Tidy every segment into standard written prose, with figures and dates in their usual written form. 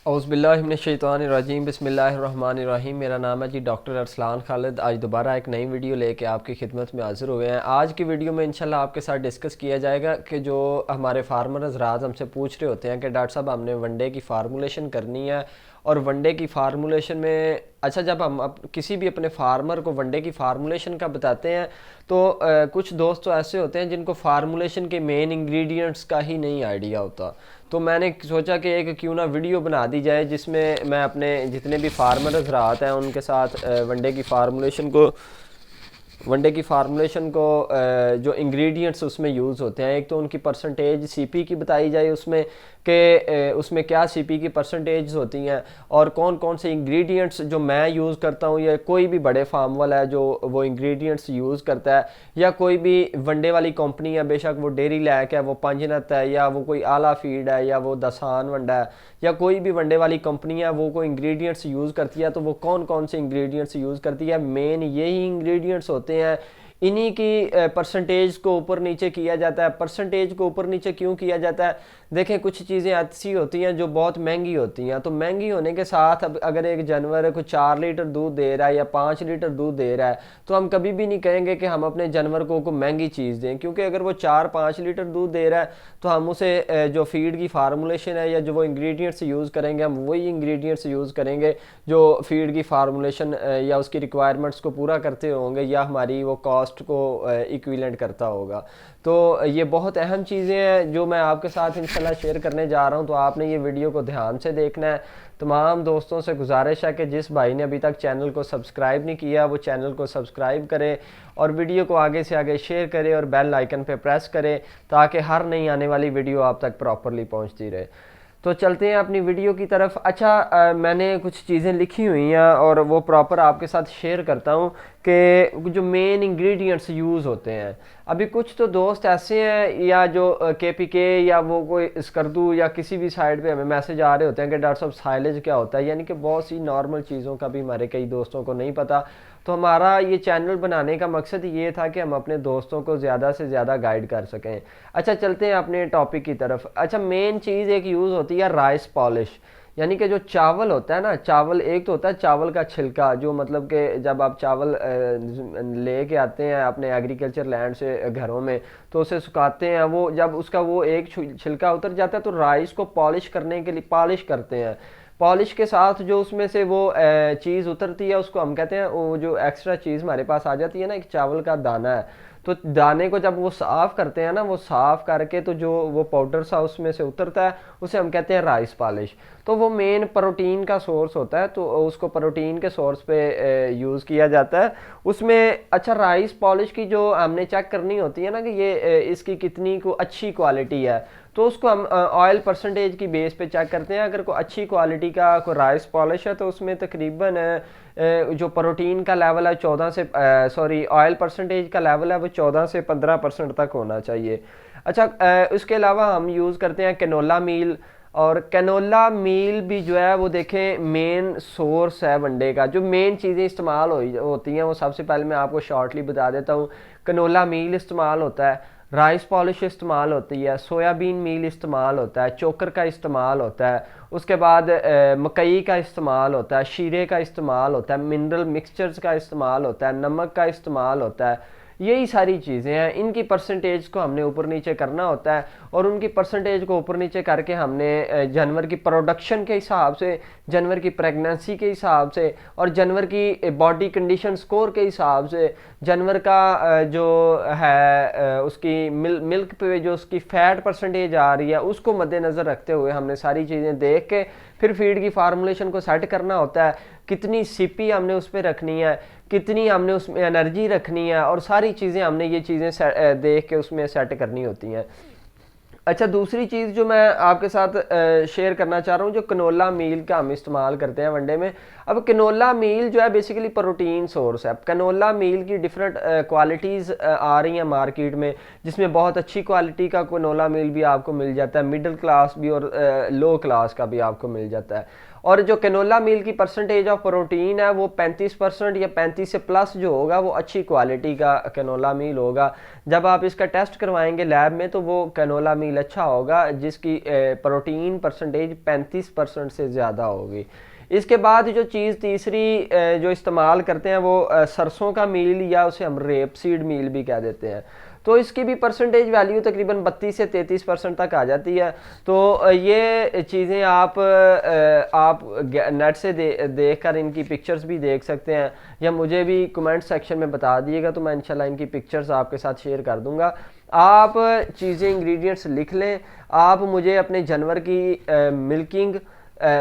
औज़ुबिल्लाहिमिनश्शैतानिर्रजीम बिस्मिल्लाहिर्रहमानिर्रहीम। मेरा नाम है जी डॉक्टर अरसलान खालिद। आज दोबारा एक नई वीडियो लेके आपकी खिदमत में हाज़िर हुए हैं। आज की वीडियो में इंशाल्लाह आपके साथ डिस्कस किया जाएगा कि जो हमारे फार्मर हज़रात हमसे पूछ रहे होते हैं कि डॉक्टर साहब हमने वनडे की फार्मूलेशन करनी है, और वनडे की फार्मूलेशन में जब हम किसी भी अपने फार्मर को वनडे की फार्मूलेशन का बताते हैं तो कुछ दोस्त तो ऐसे होते हैं जिनको फार्मूलेशन के मेन इंग्रेडिएंट्स का ही नहीं आइडिया होता। तो मैंने सोचा कि एक क्यों ना वीडियो बना दी जाए जिसमें मैं अपने जितने भी फार्मर हज़रात हैं उनके साथ वनडे की फार्मूलेशन को जो इंग्रेडिएंट्स उसमें यूज़ होते हैं, एक तो उनकी परसेंटेज सीपी की बताई जाए उसमें कि उसमें क्या सीपी की परसेंटेज होती हैं, और कौन कौन से इंग्रेडिएंट्स जो मैं यूज़ करता हूँ या कोई भी बड़े फार्म वाला है जो वो इंग्रेडिएंट्स यूज़ करता है, या कोई भी वनडे वाली कंपनी है, बेशक वो डेयरी लैक है, वो पंजनत है, या वो कोई आला फीड है, या वो दसान वंडा है, या कोई भी वनडे वाली कंपनी है वो कोई इंग्रेडिएंट्स यूज़ करती है, तो वो कौन कौन से इंग्रेडिएंट्स यूज़ करती है। मेन यही इंग्रेडिएंट्स होते हैं, इन्हीं की परसेंटेज को ऊपर नीचे किया जाता है। परसेंटेज को ऊपर नीचे क्यों किया जाता है? देखें, कुछ चीज़ें ऐसी होती हैं जो बहुत महंगी होती हैं, तो महंगी होने के साथ अब अगर एक जानवर को 4 लीटर दूध दे रहा है या 5 लीटर दूध दे रहा है, तो हम कभी भी नहीं कहेंगे कि हम अपने जानवर को महंगी चीज़ दें, क्योंकि अगर वो 4-5 लीटर दूध दे रहा है तो हम उसे जो फीड की फार्मूलेशन है या जो वो इंग्रेडिएंट्स यूज़ करेंगे, हम वही इंग्रेडिएंट्स यूज़ करेंगे जो फीड की फार्मूलेशन या उसकी रिक्वायरमेंट्स को पूरा करते होंगे या हमारी वो कॉस्ट को इक्विवेलेंट करता होगा। तो ये बहुत अहम चीज़ें हैं जो मैं आपके साथ इंशाल्लाह शेयर करने जा रहा हूँ, तो आपने ये वीडियो को ध्यान से देखना है। तमाम दोस्तों से गुजारिश है कि जिस भाई ने अभी तक चैनल को सब्सक्राइब नहीं किया वो चैनल को सब्सक्राइब करे और वीडियो को आगे से आगे शेयर करे और बेल आइकन पे प्रेस करे ताकि हर नई आने वाली वीडियो आप तक प्रॉपरली पहुंचती रहे। तो चलते हैं अपनी वीडियो की तरफ। मैंने कुछ चीज़ें लिखी हुई हैं और वो प्रॉपर आपके साथ शेयर करता हूँ कि जो मेन इंग्रेडिएंट्स यूज़ होते हैं। अभी कुछ तो दोस्त ऐसे हैं या जो केपीके या वो कोई स्कर्दू या किसी भी साइड पे हमें मैसेज आ रहे होते हैं कि डॉक्टर साहब साइलेज क्या होता है, यानी कि बहुत सी नॉर्मल चीज़ों का भी हमारे कई दोस्तों को नहीं पता। तो हमारा ये चैनल बनाने का मकसद ये था कि हम अपने दोस्तों को ज़्यादा से ज़्यादा गाइड कर सकें। चलते हैं अपने टॉपिक की तरफ। मेन चीज़ एक यूज़ होती है राइस पॉलिश, यानी कि जो चावल होता है ना, चावल एक तो होता है चावल का छिलका, जो मतलब कि जब आप चावल ले के आते हैं अपने एग्रीकल्चर लैंड से घरों में तो उसे सुखाते हैं, वो जब उसका वो एक छिलका उतर जाता है तो राइस को पॉलिश करने के लिए पॉलिश करते हैं। पॉलिश के साथ जो उसमें से वो चीज़ उतरती है उसको हम कहते हैं, वो जो एक्स्ट्रा चीज़ हमारे पास आ जाती है ना, एक चावल का दाना है, तो दाने को जब वो साफ़ करते हैं ना, वो साफ़ करके तो जो वो पाउडर सा उसमें से उतरता है उसे हम कहते हैं राइस पॉलिश। तो वो मेन प्रोटीन का सोर्स होता है, तो उसको प्रोटीन के सोर्स पे यूज़ किया जाता है उसमें। राइस पॉलिश की जो हमने चेक करनी होती है ना कि ये इसकी कितनी को अच्छी क्वालिटी है, तो उसको हम ऑयल परसेंटेज की बेस पे चेक करते हैं। अगर कोई अच्छी क्वालिटी का कोई राइस पॉलिश है तो उसमें तकरीबन जो प्रोटीन का लेवल है 14 से ऑयल परसेंटेज का लेवल है वो 14 से 15% तक होना चाहिए। उसके अलावा हम यूज़ करते हैं कैनोला मील, और कैनोला मील भी जो है वो देखें मेन सोर्स है वनडे का। जो मेन चीज़ें इस्तेमाल होती हैं वो सबसे पहले मैं आपको शॉर्टली बता देता हूँ। कैनोला मील इस्तेमाल होता है, राइस पॉलिश इस्तेमाल होती है, सोयाबीन मील इस्तेमाल होता है, चोकर का इस्तेमाल होता है, उसके बाद मकई का इस्तेमाल होता है, शीरे का इस्तेमाल होता है, मिनरल मिक्सचर्स का इस्तेमाल होता है, नमक का इस्तेमाल होता है। यही सारी चीज़ें हैं, इनकी परसेंटेज को हमने ऊपर नीचे करना होता है, और उनकी परसेंटेज को ऊपर नीचे करके हमने जानवर की प्रोडक्शन के हिसाब से, जानवर की प्रेगनेंसी के हिसाब से, और जानवर की बॉडी कंडीशन स्कोर के हिसाब से, जानवर का जो है उसकी मिल्क पे जो उसकी फ़ैट परसेंटेज आ रही है उसको मद्देनज़र रखते हुए हमने सारी चीज़ें देख के फिर फीड की फार्मूलेशन को सेट करना होता है। कितनी सीपी हमने उस पर रखनी है, कितनी हमने उसमें एनर्जी रखनी है, और सारी चीज़ें हमने ये चीज़ें देख के उसमें सेट करनी होती हैं। दूसरी चीज़ जो मैं आपके साथ शेयर करना चाह रहा हूँ, जो कैनोला मील का हम इस्तेमाल करते हैं वनडे में। अब कैनोला मील जो है बेसिकली प्रोटीन सोर्स है। कैनोला मील की डिफरेंट क्वालिटीज़ आ रही हैं मार्केट में, जिसमें बहुत अच्छी क्वालिटी का कैनोला मील भी आपको मिल जाता है, मिडिल क्लास भी और लो क्लास का भी आपको मिल जाता है। और जो कैनोला मील की परसेंटेज ऑफ प्रोटीन है वो 35% या 35 से प्लस जो होगा वो अच्छी क्वालिटी का कैनोला मील होगा। जब आप इसका टेस्ट करवाएंगे लैब में तो वो कैनोला मील अच्छा होगा जिसकी प्रोटीन परसेंटेज 35% से ज़्यादा होगी। इसके बाद जो चीज़ तीसरी जो इस्तेमाल करते हैं वो सरसों का मील या उसे हम रेप सीड मील भी कह देते हैं। तो इसकी भी परसेंटेज वैल्यू तकरीबन 32 से 33% तक आ जाती है। तो ये चीज़ें आप नेट से देख कर इनकी पिक्चर्स भी देख सकते हैं या मुझे भी कमेंट सेक्शन में बता दिएगा तो मैं इंशाल्लाह इनकी पिक्चर्स आपके साथ शेयर कर दूंगा। आप चीज़ें इंग्रेडिएंट्स लिख लें, आप मुझे अपने जानवर की मिल्किंग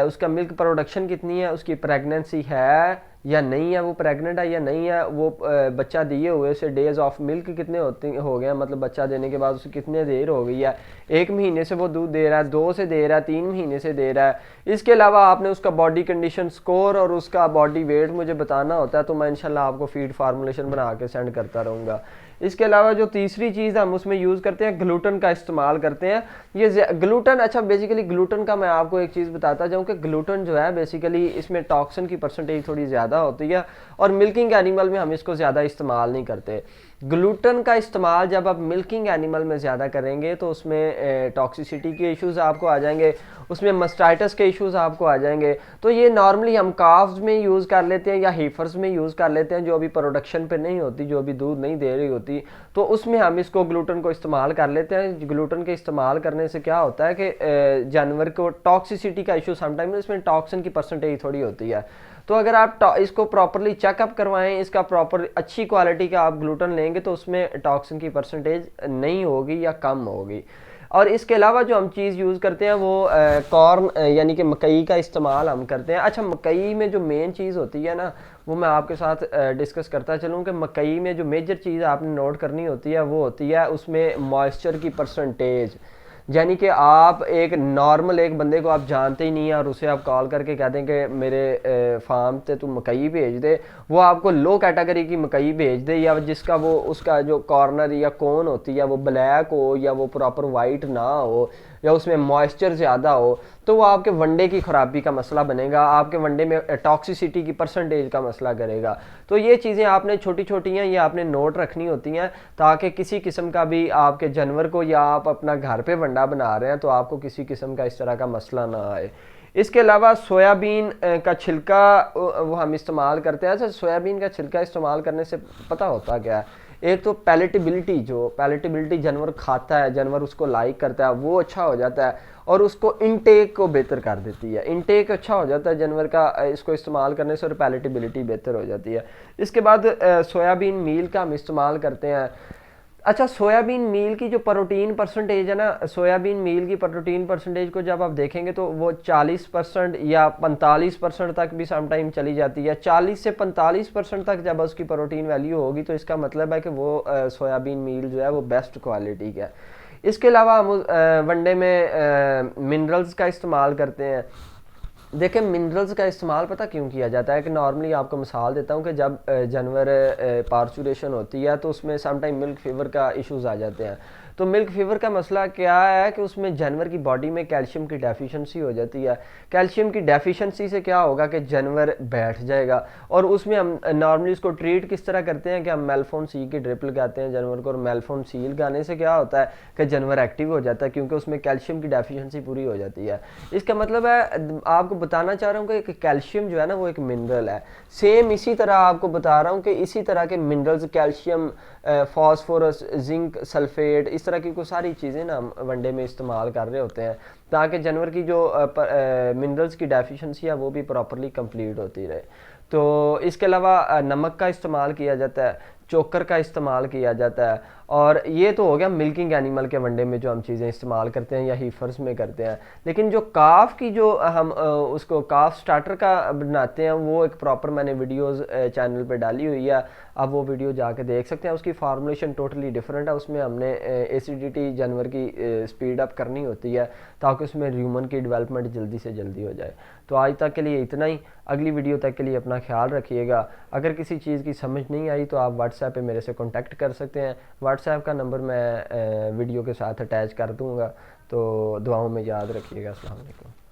उसका मिल्क प्रोडक्शन कितनी है, उसकी प्रेगनेंसी है या नहीं है, वो प्रेग्नेंट है या नहीं है, वो बच्चा दिए हुए उसे डेज ऑफ मिल्क कितने हो गए, मतलब बच्चा देने के बाद उसे कितने देर हो गई है, 1 महीने से वो दूध दे रहा है, 2 से दे रहा है, 3 महीने से दे रहा है। इसके अलावा आपने उसका बॉडी कंडीशन स्कोर और उसका बॉडी वेट मुझे बताना होता है, तो मैं इंशाल्लाह आपको फीड फार्मूलेशन बना के सेंड करता रहूँगा। इसके अलावा जो तीसरी चीज़ हम उसमें यूज़ करते हैं, ग्लूटन का इस्तेमाल करते हैं। ये ग्लूटन, अच्छा बेसिकली ग्लूटन का मैं आपको एक चीज़ बताता जाऊँ कि ग्लूटन जो है बेसिकली इसमें टॉक्सिन की परसेंटेज थोड़ी ज़्यादा होती है और मिल्किंग एनिमल में हम इसको ज़्यादा इस्तेमाल नहीं करते। ग्लूटन का इस्तेमाल जब आप मिल्किंग एनिमल में ज़्यादा करेंगे तो उसमें टॉक्सिसिटी के इश्यूज़ आपको आ जाएंगे, उसमें मस्टाइटिस के इश्यूज़ आपको आ जाएंगे। तो ये नॉर्मली हम काफ्स में यूज़ कर लेते हैं या हीफर्स में यूज़ कर लेते हैं जो अभी प्रोडक्शन पे नहीं होती, जो अभी दूध नहीं दे रही होती, तो उसमें हम इसको ग्लूटन को इस्तेमाल कर लेते हैं। ग्लूटन के इस्तेमाल करने से क्या होता है कि जानवर को टॉक्सिसिटी का इशू समटाइम इसमें टॉक्सिन की परसेंटेज थोड़ी होती है। तो अगर आप इसको प्रॉपरली चेकअप करवाएं, इसका प्रॉपर अच्छी क्वालिटी का आप ग्लूटन लेंगे तो उसमें टॉक्सिन की परसेंटेज नहीं होगी या कम होगी। और इसके अलावा जो हम चीज़ यूज़ करते हैं वो कॉर्न यानी कि मकई का इस्तेमाल हम करते हैं। अच्छा, मकई में जो मेन चीज़ होती है ना वो मैं आपके साथ डिस्कस करता चलूँ कि मकई में जो मेजर चीज़ आपने नोट करनी होती है वो होती है उसमें मॉइस्चर की परसेंटेज। यानी कि आप एक नॉर्मल एक बंदे को आप जानते ही नहीं है और उसे आप कॉल करके कह दें कि मेरे फार्म पे तू मकई भेज दे, वो आपको लो कैटेगरी की मकई भेज दे या जिसका वो उसका जो कॉर्नर या कोन होती है वो ब्लैक हो या वो प्रॉपर वाइट ना हो या उसमें मॉइस्चर ज़्यादा हो, तो वो आपके वनडे की ख़राबी का मसला बनेगा, आपके वनडे में टॉक्सिसिटी की परसेंटेज का मसला करेगा। तो ये चीज़ें आपने छोटी छोटी हैं, ये आपने नोट रखनी होती हैं ताकि किसी किस्म का भी आपके जानवर को या आप अपना घर पे वंडा बना रहे हैं तो आपको किसी किस्म का इस तरह का मसला ना आए। इसके अलावा सोयाबीन का छिलका वो हम इस्तेमाल करते हैं। अच्छा, सोयाबीन का छिलका इस्तेमाल करने से पता होता क्या है, एक तो पैलेटेबिलिटी, जो पैलेटेबिलिटी जानवर खाता है, जानवर उसको लाइक करता है, वो अच्छा हो जाता है और उसको इनटेक को बेहतर कर देती है। इनटेक अच्छा हो जाता है जानवर का इसको इस्तेमाल करने से और पैलेटेबिलिटी बेहतर हो जाती है। इसके बाद सोयाबीन मील का हम इस्तेमाल करते हैं। अच्छा, सोयाबीन मील की जो प्रोटीन परसेंटेज है ना, सोयाबीन मील की प्रोटीन परसेंटेज को जब आप देखेंगे तो वो 40% या 45% तक भी समटाइम चली जाती है। 40 से 45% तक जब उसकी प्रोटीन वैल्यू होगी तो इसका मतलब है कि वो सोयाबीन मील जो है वो बेस्ट क्वालिटी का है। इसके अलावा हम वनडे में मिनरल्स का इस्तेमाल करते हैं। देखें, मिनरल्स का इस्तेमाल पता क्यों किया जाता है कि नॉर्मली आपको मिसाल देता हूँ कि जब जानवर पार्चुरेशन होती है तो उसमें समटाइम मिल्क फीवर का इश्यूज़ आ जाते हैं। तो मिल्क फीवर का मसला क्या है कि उसमें जानवर की बॉडी में कैल्शियम की डेफिशिएंसी हो जाती है। कैल्शियम की डेफिशिएंसी से क्या होगा कि जानवर बैठ जाएगा और उसमें हम नॉर्मली उसको ट्रीट किस तरह करते हैं कि हम मेलफोन सी की ड्रिप लगाते हैं जानवर को, और मेलफोन सी लगाने से क्या होता है कि जानवर एक्टिव हो जाता है क्योंकि उसमें कैल्शियम की डेफिशिएंसी पूरी हो जाती है। इसका मतलब है, आपको बताना चाह रहा हूँ कि कैल्शियम जो है ना वो एक मिनरल है। सेम इसी तरह आपको बता रहा हूँ कि इसी तरह के minerals, calcium, phosphorus, zinc, sulphate, इस तरह की कोई सारी चीज़ें ना हम वनडे में इस्तेमाल कर रहे होते हैं ताकि जानवर की जो मिनरल्स की डेफिशिएंसी है वो भी प्रॉपरली कंप्लीट होती रहे। तो इसके अलावा नमक का इस्तेमाल किया जाता है, चोकर का इस्तेमाल किया जाता है। और ये तो हो गया मिल्किंग एनिमल के वनडे में जो हम चीज़ें इस्तेमाल करते हैं या हीफर्स में करते हैं। लेकिन जो काफ की जो हम उसको काफ स्टार्टर का बनाते हैं वो एक प्रॉपर मैंने वीडियोस चैनल पे डाली हुई है, आप वो वीडियो जाके देख सकते हैं। उसकी फार्मूलेशन टोटली डिफरेंट है, उसमें हमने एसिडिटी जानवर की स्पीड अप करनी होती है ताकि उसमें ह्यूमन की डेवलपमेंट जल्दी से जल्दी हो जाए। तो आज तक के लिए इतना ही, अगली वीडियो तक के लिए अपना ख्याल रखिएगा। अगर किसी चीज़ की समझ नहीं आई तो आप व्हाट्सएप पे मेरे से कॉन्टैक्ट कर सकते हैं, व्हाट्सएप का नंबर मैं वीडियो के साथ अटैच कर दूँगा। तो दुआओं में याद रखिएगा। अस्सलाम वालेकुम।